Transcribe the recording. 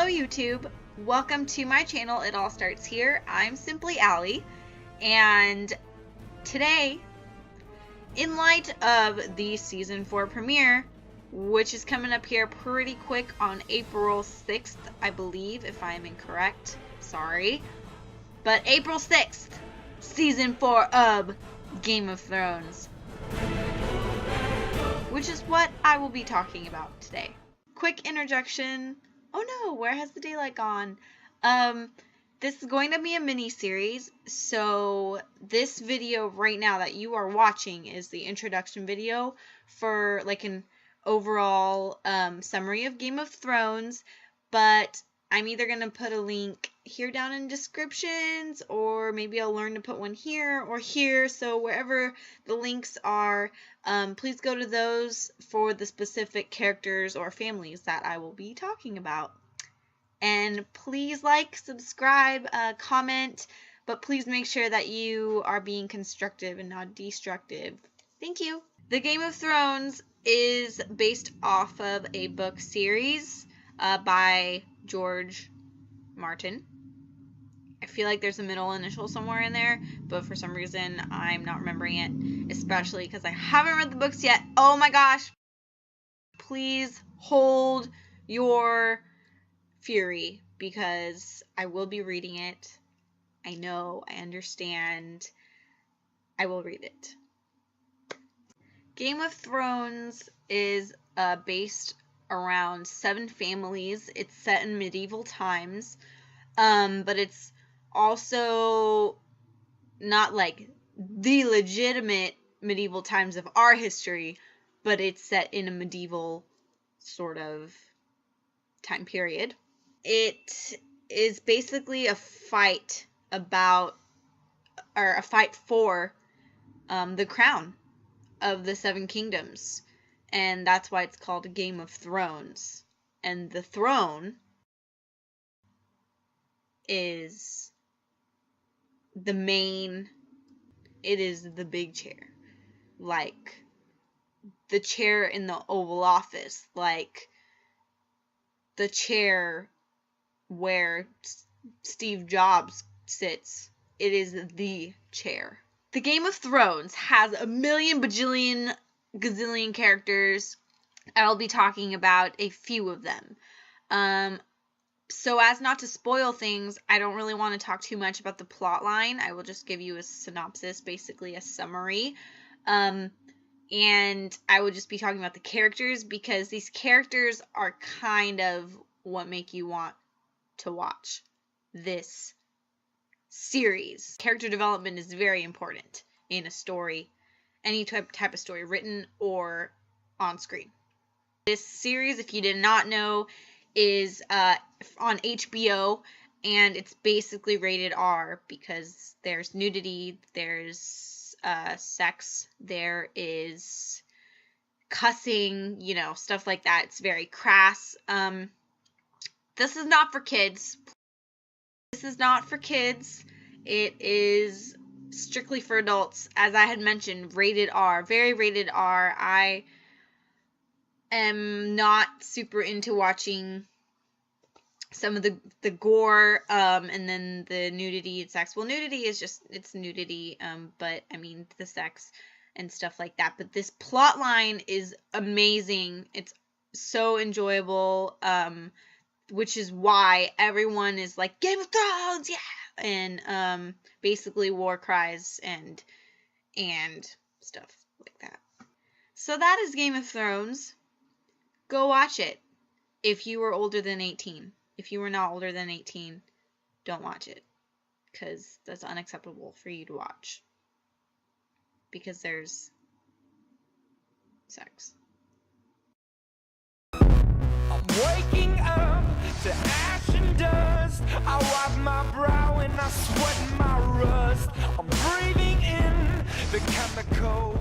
Hello YouTube, welcome to my channel. It all starts here. I'm Simply Allie, and today, in light of the season 4 premiere, which is coming up here pretty quick on April 6th, I believe, if I'm incorrect, sorry, but April 6th, season 4 of Game of Thrones, which is what I will be talking about today. Quick interjection. Oh no, where has the daylight gone? This is going to be a mini-series, so this video right now that you are watching is the introduction video for like an overall summary of Game of Thrones, but I'm either going to put a link here down in descriptions, or maybe I'll learn to put one here or here, so wherever the links are, please go to those for the specific characters or families that I will be talking about. And please like, subscribe, comment, but please make sure that you are being constructive and not destructive. Thank you. The Game of Thrones is based off of a book series by George Martin. I feel like there's a middle initial somewhere in there, but for some reason I'm not remembering it, especially because I haven't read the books yet. Oh my gosh. Please hold your fury, because I will be reading it. I know, I understand. I will read it. Game of Thrones is based around 7 families. It's set in medieval times, but it's also not like the legitimate medieval times of our history, but it's set in a medieval sort of time period. It is basically a fight about, or a fight for the crown of the 7 kingdoms, and that's why it's called a Game of Thrones. And the throne is the main, it is the big chair, like the chair in the Oval Office, like the chair where Steve Jobs sits. It is the chair. The Game of Thrones has a million bajillion gazillion characters. I'll be talking about a few of them. So as not to spoil things, I don't really want to talk too much about the plot line. I will just give you a synopsis, basically a summary. And I would just be talking about the characters, because these characters are kind of what make you want to watch this series. Character development is very important in a story, any type of story, written or on screen. This series, if you did not know, is on HBO, and it's basically rated R because there's nudity, there's sex, there is cussing, you know, stuff like that. It's very crass. This is not for kids. This is not for kids. It is strictly for adults. As I had mentioned, rated R, very rated R. I am not super into watching some of the gore, and then the nudity and sex. Well, nudity is just, it's nudity, but I mean the sex and stuff like that. But this plot line is amazing. It's so enjoyable, which is why everyone is like, Game of Thrones, yeah! And basically war cries and stuff like that. So that is Game of Thrones. Go watch it if you were older than 18. If you were not older than 18, don't watch it, because that's unacceptable for you to watch, because there's sex. I'm waking up to ash and dust. I wipe my brow and I sweat my rust. I'm breathing in the chemicals.